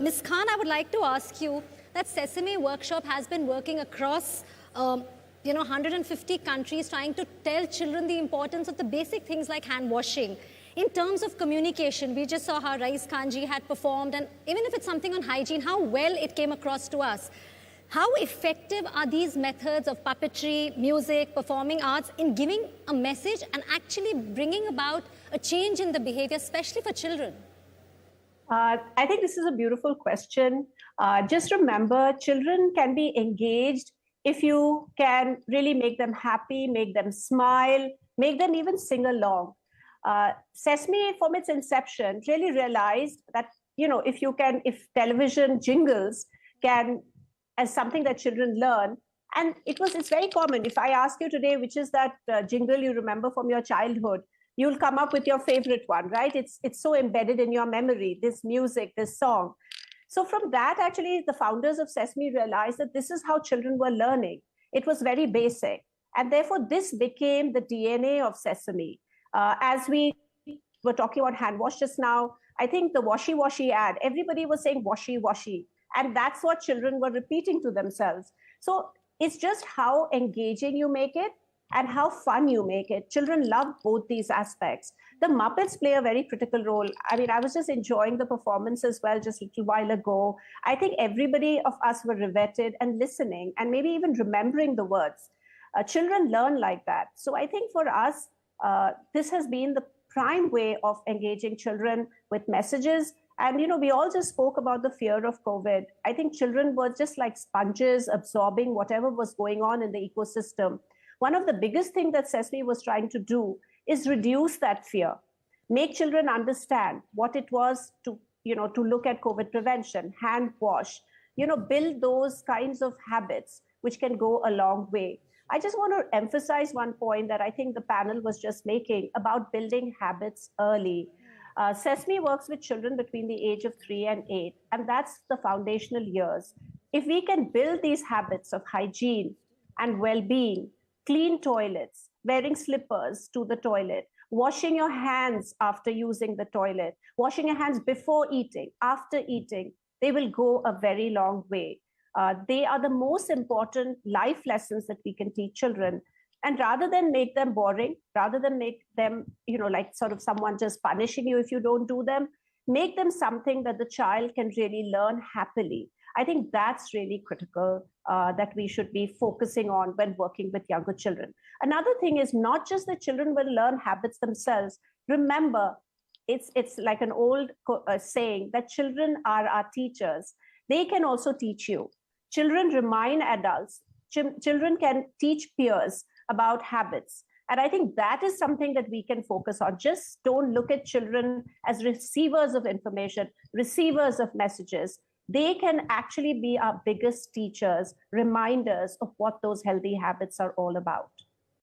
Ms. Khan, I would like to ask you that Sesame Workshop has been working across 150 countries trying to tell children the importance of the basic things like hand washing. In terms of communication, we just saw how Rais Khanji had performed, and even if it's something on hygiene, how well it came across to us. How effective are these methods of puppetry, music, performing arts in giving a message and actually bringing about a change in the behavior, especially for children? I think this is a beautiful question. Just remember, children can be engaged if you can really make them happy, make them smile, make them even sing along. Sesame, from its inception, really realized that, if television jingles can, as something that children learn, and it's very common. If I ask you today, which is that jingle you remember from your childhood, you'll come up with your favorite one, right? It's so embedded in your memory, this music, this song. So from that, actually, the founders of Sesame realized that this is how children were learning. It was very basic. And therefore, this became the DNA of Sesame. As we were talking about hand wash just now, I think the washy ad, everybody was saying washy. And that's what children were repeating to themselves. So it's just how engaging you make it and how fun you make it. Children love both these aspects. The Muppets play a very critical role. I mean, I was just enjoying the performance as well just a little while ago. I think everybody of us were riveted and listening and maybe even remembering the words. Children learn like that. So I think for us, this has been the prime way of engaging children with messages. And, we all just spoke about the fear of COVID. I think children were just like sponges absorbing whatever was going on in the ecosystem. One of the biggest things that Sesame was trying to do is reduce that fear, make children understand what it was to look at COVID prevention, hand wash, build those kinds of habits which can go a long way. I just want to emphasize one point that I think the panel was just making about building habits early. Sesame works with children between the age of 3 and 8, and that's the foundational years. If we can build these habits of hygiene and well-being, clean toilets, wearing slippers to the toilet, washing your hands after using the toilet, washing your hands before eating, after eating, they will go a very long way. They are the most important life lessons that we can teach children. And rather than make them boring, rather than make them, like sort of someone just punishing you if you don't do them, make them something that the child can really learn happily. I think that's really critical that we should be focusing on when working with younger children. Another thing is not just that children will learn habits themselves. Remember, it's like an old saying that children are our teachers. They can also teach you. Children remind adults. Children can teach peers about habits. And I think that is something that we can focus on. Just don't look at children as receivers of information, receivers of messages. They can actually be our biggest teachers, reminders of what those healthy habits are all about.